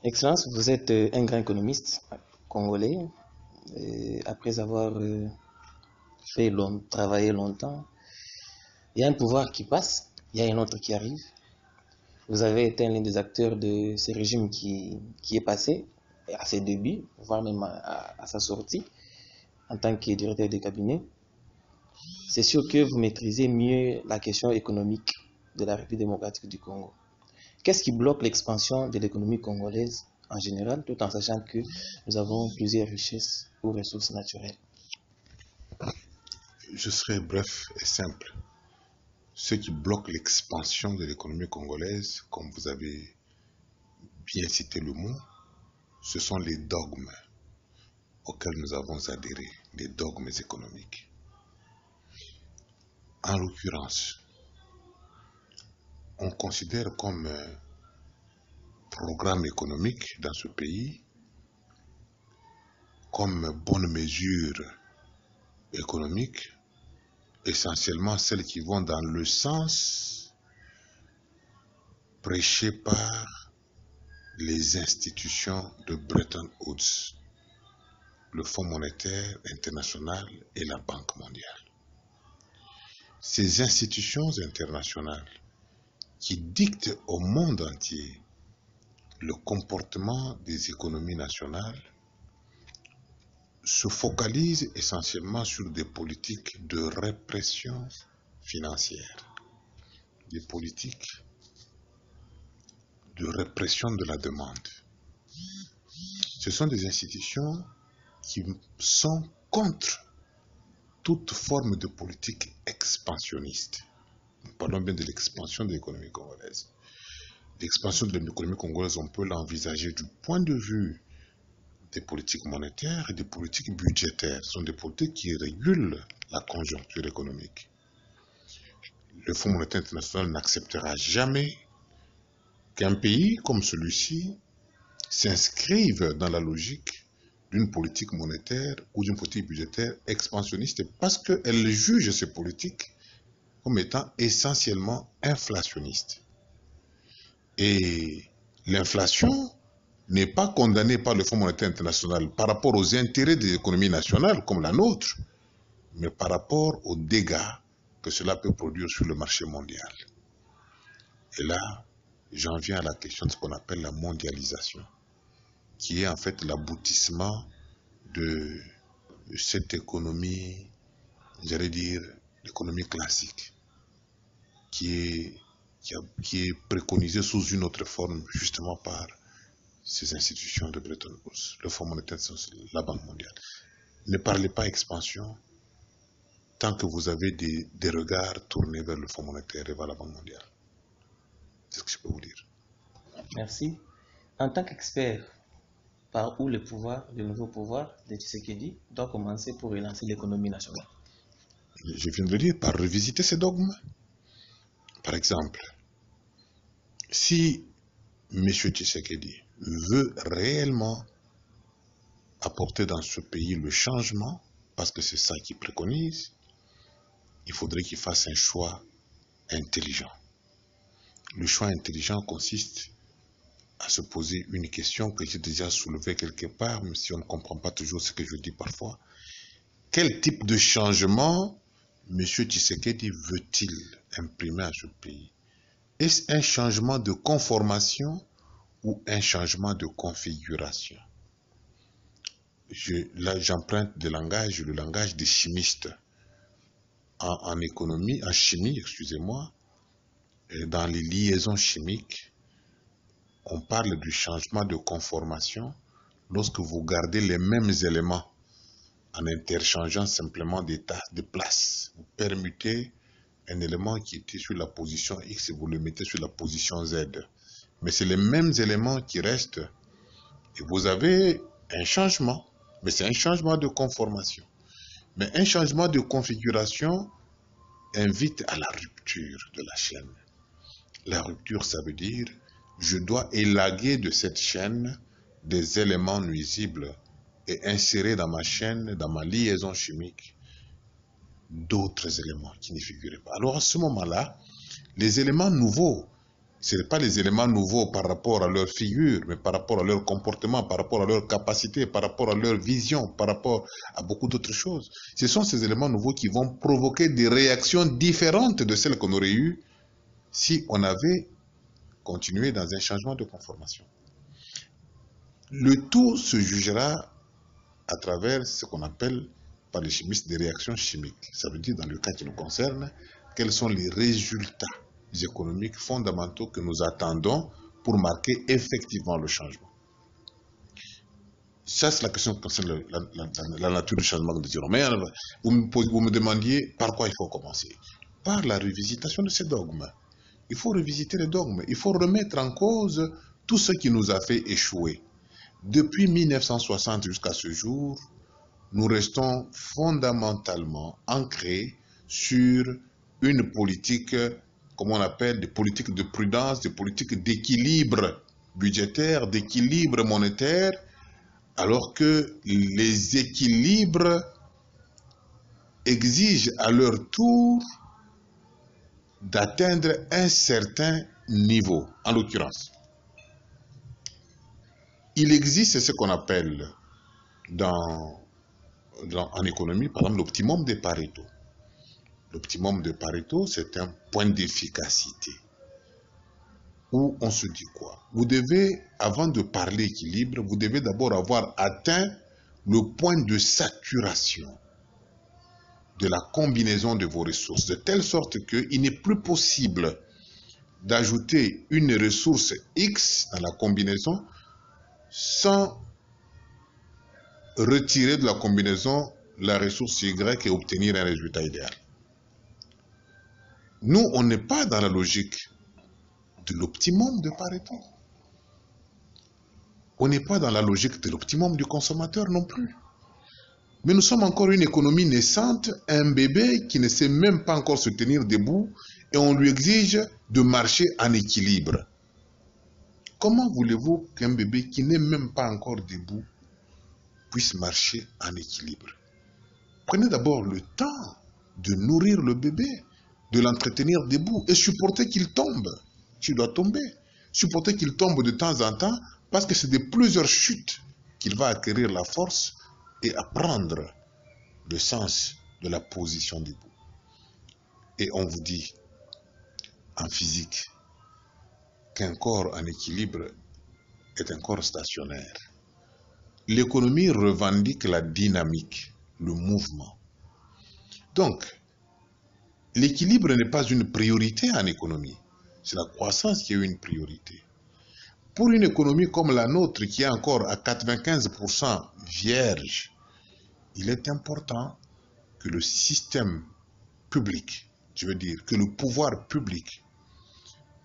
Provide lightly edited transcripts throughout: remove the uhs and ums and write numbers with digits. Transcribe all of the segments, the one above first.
Excellence, vous êtes un grand économiste congolais. Après avoir travaillé longtemps, il y a un pouvoir qui passe, il y a un autre qui arrive. Vous avez été l'un des acteurs de ce régime qui est passé à ses débuts, voire même à sa sortie en tant que directeur de cabinet. C'est sûr que vous maîtrisez mieux la question économique de la République démocratique du Congo. Qu'est-ce qui bloque l'expansion de l'économie congolaise en général, tout en sachant que nous avons plusieurs richesses ou ressources naturelles? Je serai bref et simple. Ce qui bloque l'expansion de l'économie congolaise, comme vous avez bien cité le mot, ce sont les dogmes auxquels nous avons adhéré, les dogmes économiques. En l'occurrence, on considère comme programme économique dans ce pays, comme bonne mesure économique, essentiellement celles qui vont dans le sens prêché par les institutions de Bretton Woods, le Fonds monétaire international et la Banque mondiale. Ces institutions internationales qui dictent au monde entier le comportement des économies nationales se focalisent essentiellement sur des politiques de répression financière, des politiques de répression de la demande. Ce sont des institutions qui sont contre toute forme de politique expansionniste. Nous parlons bien de l'expansion de l'économie congolaise. L'expansion de l'économie congolaise, on peut l'envisager du point de vue des politiques monétaires et des politiques budgétaires. Ce sont des politiques qui régulent la conjoncture économique. Le Fonds monétaire international n'acceptera jamais qu'un pays comme celui-ci s'inscrive dans la logique d'une politique monétaire ou d'une politique budgétaire expansionniste parce qu'elle juge ces politiques comme étant essentiellement inflationnistes. Et l'inflation n'est pas condamnée par le Fonds monétaire international par rapport aux intérêts des économies nationales comme la nôtre, mais par rapport aux dégâts que cela peut produire sur le marché mondial. Et là, j'en viens à la question de ce qu'on appelle la mondialisation, qui est en fait l'aboutissement de cette économie, j'allais dire, l'économie classique, qui est préconisée sous une autre forme, justement par ces institutions de Bretton Woods, le Fonds monétaire, la Banque mondiale. Ne parlez pas expansion tant que vous avez des regards tournés vers le Fonds monétaire et vers la Banque mondiale. C'est ce que je peux vous dire. Merci. En tant qu'expert, par où le nouveau pouvoir de Tshisekedi doit commencer pour relancer l'économie nationale? Je viens de le dire, par revisiter ces dogmes. Par exemple, si M. Tshisekedi veut réellement apporter dans ce pays le changement, parce que c'est ça qu'il préconise, il faudrait qu'il fasse un choix intelligent. Le choix intelligent consiste à se poser une question que j'ai déjà soulevée quelque part, même si on ne comprend pas toujours ce que je dis parfois. Quel type de changement M. Tshisekedi veut-il imprimer à ce pays? Est-ce un changement de conformation ou un changement de configuration? Là, j'emprunte le langage des chimistes. En économie, en chimie, excusez-moi, dans les liaisons chimiques, on parle du changement de conformation lorsque vous gardez les mêmes éléments en interchangeant simplement des tasses de place. Vous permutez un élément qui était sur la position X et vous le mettez sur la position Z. Mais c'est les mêmes éléments qui restent et vous avez un changement, mais c'est un changement de conformation. Mais un changement de configuration invite à la rupture de la chaîne. La rupture, ça veut dire je dois élaguer de cette chaîne des éléments nuisibles et insérer dans ma chaîne, dans ma liaison chimique, d'autres éléments qui n'y figuraient pas. Alors à ce moment-là, les éléments nouveaux Ce n'est pas les éléments nouveaux par rapport à leur figure, mais par rapport à leur comportement, par rapport à leur capacité, par rapport à leur vision, par rapport à beaucoup d'autres choses. Ce sont ces éléments nouveaux qui vont provoquer des réactions différentes de celles qu'on aurait eues si on avait continué dans un changement de conformation. Le tout se jugera à travers ce qu'on appelle par les chimistes des réactions chimiques. Ça veut dire, dans le cas qui nous concerne, quels sont les résultats économiques fondamentaux que nous attendons pour marquer effectivement le changement. Ça, c'est la question qui concerne la nature du changement que nous dirons. Mais vous me demandiez par quoi il faut commencer. Par la revisitation de ces dogmes. Il faut revisiter les dogmes. Il faut remettre en cause tout ce qui nous a fait échouer. Depuis 1960 jusqu'à ce jour, nous restons fondamentalement ancrés sur une politique, comme on appelle, des politiques de prudence, des politiques d'équilibre budgétaire, d'équilibre monétaire, alors que les équilibres exigent à leur tour d'atteindre un certain niveau. En l'occurrence, il existe ce qu'on appelle en économie, par exemple, l'optimum de Pareto. L'optimum de Pareto, c'est un point d'efficacité où on se dit quoi? Vous devez, avant de parler équilibre, vous devez d'abord avoir atteint le point de saturation de la combinaison de vos ressources, de telle sorte qu'il n'est plus possible d'ajouter une ressource X dans la combinaison sans retirer de la combinaison la ressource Y et obtenir un résultat idéal. Nous, on n'est pas dans la logique de l'optimum de Pareto. On n'est pas dans la logique de l'optimum du consommateur non plus. Mais nous sommes encore une économie naissante, un bébé qui ne sait même pas encore se tenir debout et on lui exige de marcher en équilibre. Comment voulez-vous qu'un bébé qui n'est même pas encore debout puisse marcher en équilibre? Prenez d'abord le temps de nourrir le bébé, de l'entretenir debout et supporter qu'il tombe. Tu dois tomber. Supporter qu'il tombe de temps en temps parce que c'est de plusieurs chutes qu'il va acquérir la force et apprendre le sens de la position debout. Et on vous dit en physique qu'un corps en équilibre est un corps stationnaire. L'économie revendique la dynamique, le mouvement. Donc, l'équilibre n'est pas une priorité en économie. C'est la croissance qui est une priorité. Pour une économie comme la nôtre, qui est encore à 95% vierge, il est important que le système public, je veux dire que le pouvoir public,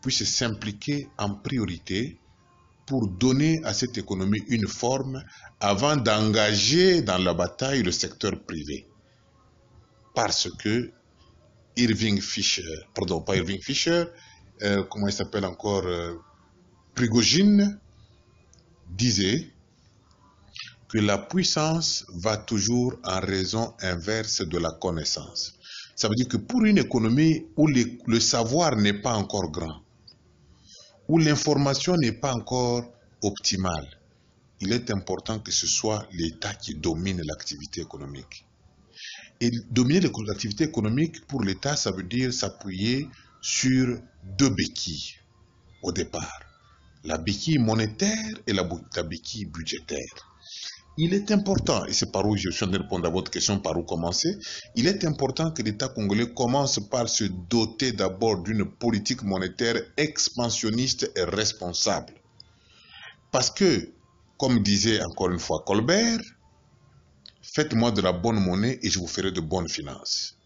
puisse s'impliquer en priorité pour donner à cette économie une forme avant d'engager dans la bataille le secteur privé. Parce que comment il s'appelle encore, Prigogine disait que la puissance va toujours en raison inverse de la connaissance. Ça veut dire que pour une économie où le savoir n'est pas encore grand, où l'information n'est pas encore optimale, il est important que ce soit l'État qui domine l'activité économique. Et dominer l'activité économique pour l'État, ça veut dire s'appuyer sur deux béquilles au départ. La béquille monétaire et la béquille budgétaire. Il est important, et c'est par où je suis en train de répondre à votre question, par où commencer, il est important que l'État congolais commence par se doter d'abord d'une politique monétaire expansionniste et responsable. Parce que, comme disait encore une fois Colbert, faites-moi de la bonne monnaie et je vous ferai de bonnes finances.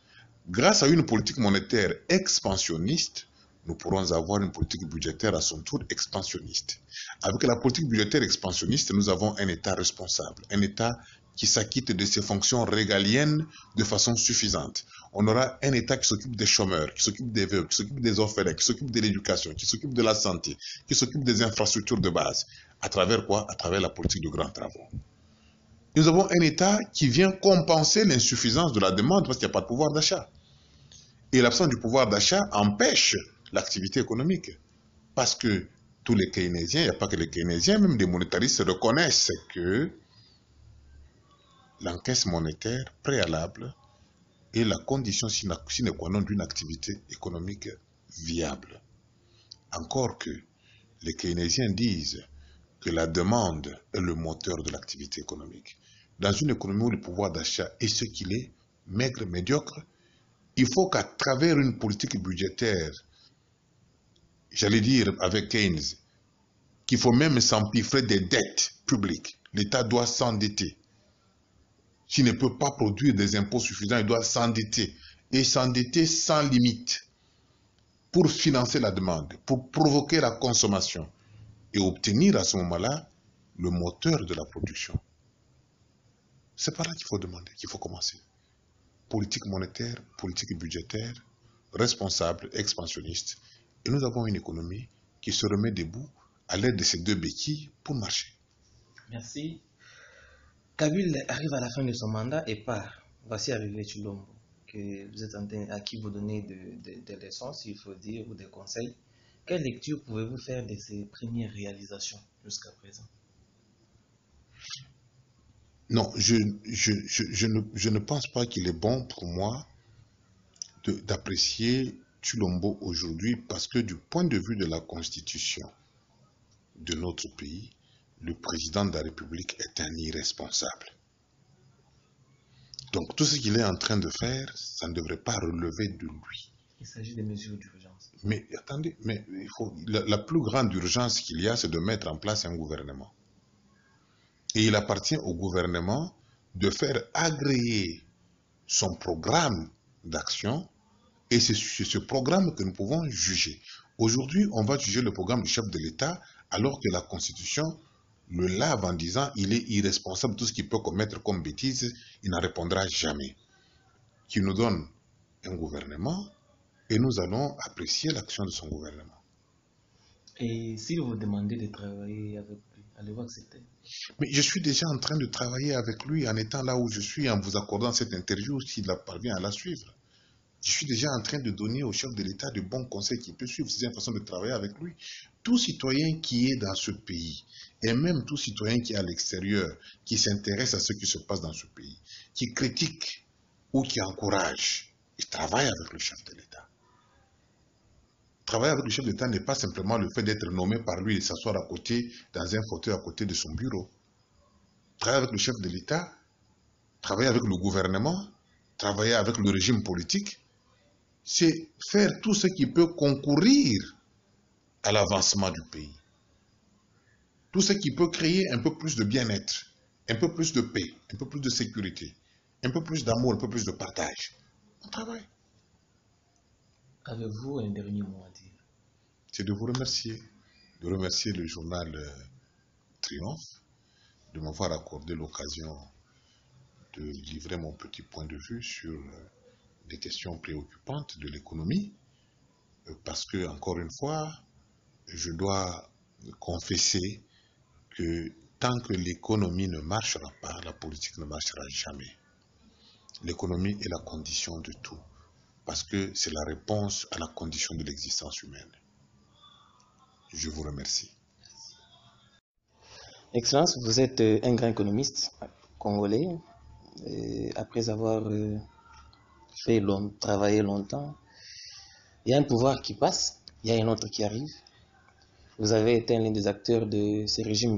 Grâce à une politique monétaire expansionniste, nous pourrons avoir une politique budgétaire à son tour expansionniste. Avec la politique budgétaire expansionniste, nous avons un État responsable, un État qui s'acquitte de ses fonctions régaliennes de façon suffisante. On aura un État qui s'occupe des chômeurs, qui s'occupe des veuves, qui s'occupe des orphelins, qui s'occupe de l'éducation, qui s'occupe de la santé, qui s'occupe des infrastructures de base. À travers quoi? À travers la politique de grands travaux. Nous avons un État qui vient compenser l'insuffisance de la demande parce qu'il n'y a pas de pouvoir d'achat. Et l'absence du pouvoir d'achat empêche l'activité économique. Parce que tous les keynésiens, il n'y a pas que les keynésiens, même des monétaristes reconnaissent que l'encaisse monétaire préalable est la condition sine qua non d'une activité économique viable. Encore que les keynésiens disent que la demande est le moteur de l'activité économique. Dans une économie où le pouvoir d'achat est ce qu'il est, maigre, médiocre, il faut qu'à travers une politique budgétaire, j'allais dire avec Keynes, qu'il faut même s'empiffrer des dettes publiques. L'État doit s'endetter. S'il ne peut pas produire des impôts suffisants, il doit s'endetter. Et s'endetter sans limite pour financer la demande, pour provoquer la consommation et obtenir à ce moment-là le moteur de la production. C'est par là qu'il faut demander, qu'il faut commencer. Politique monétaire, politique budgétaire, responsable, expansionniste. Et nous avons une économie qui se remet debout à l'aide de ces deux béquilles pour marcher. Merci. Kabila arrive à la fin de son mandat et part. Voici arrivé Tshilombo, que vous êtes à qui vous donnez des leçons, s'il faut dire, ou des conseils. Quelle lecture pouvez-vous faire de ses premières réalisations jusqu'à présent? Non, je ne pense pas qu'il est bon pour moi d'apprécier Tshilombo aujourd'hui parce que du point de vue de la constitution de notre pays, le président de la République est un irresponsable. Donc tout ce qu'il est en train de faire, ça ne devrait pas relever de lui. Il s'agit des mesures d'urgence. Mais attendez, la plus grande urgence qu'il y a, c'est de mettre en place un gouvernement. Et il appartient au gouvernement de faire agréer son programme d'action et c'est sur ce programme que nous pouvons juger. Aujourd'hui, on va juger le programme du chef de l'État alors que la Constitution le lave en disant il est irresponsable, tout ce qu'il peut commettre comme bêtise, il n'en répondra jamais. Qu'il nous donne un gouvernement et nous allons apprécier l'action de son gouvernement. Et s'il vous demandait de travailler avec lui, allez-vous accepter? Mais je suis déjà en train de travailler avec lui en étant là où je suis, en vous accordant cette interview s'il parvient à la suivre. Je suis déjà en train de donner au chef de l'État de bons conseils qu'il peut suivre. C'est une façon de travailler avec lui. Tout citoyen qui est dans ce pays, et même tout citoyen qui est à l'extérieur, qui s'intéresse à ce qui se passe dans ce pays, qui critique ou qui encourage, il travaille avec le chef de l'État. Travailler avec le chef d'État n'est pas simplement le fait d'être nommé par lui et s'asseoir à côté, dans un fauteuil à côté de son bureau. Travailler avec le chef de l'État, travailler avec le gouvernement, travailler avec le régime politique, c'est faire tout ce qui peut concourir à l'avancement du pays. Tout ce qui peut créer un peu plus de bien-être, un peu plus de paix, un peu plus de sécurité, un peu plus d'amour, un peu plus de partage. On travaille. Avez-vous un dernier mot à dire? C'est de vous remercier, de remercier le journal Triomphe, de m'avoir accordé l'occasion de livrer mon petit point de vue sur des questions préoccupantes de l'économie, parce que, encore une fois, je dois confesser que tant que l'économie ne marchera pas, la politique ne marchera jamais. L'économie est la condition de tout, parce que c'est la réponse à la condition de l'existence humaine. Je vous remercie. Excellence, vous êtes un grand économiste congolais. Après avoir travaillé longtemps, il y a un pouvoir qui passe, il y a un autre qui arrive. Vous avez été l'un des acteurs de ce régime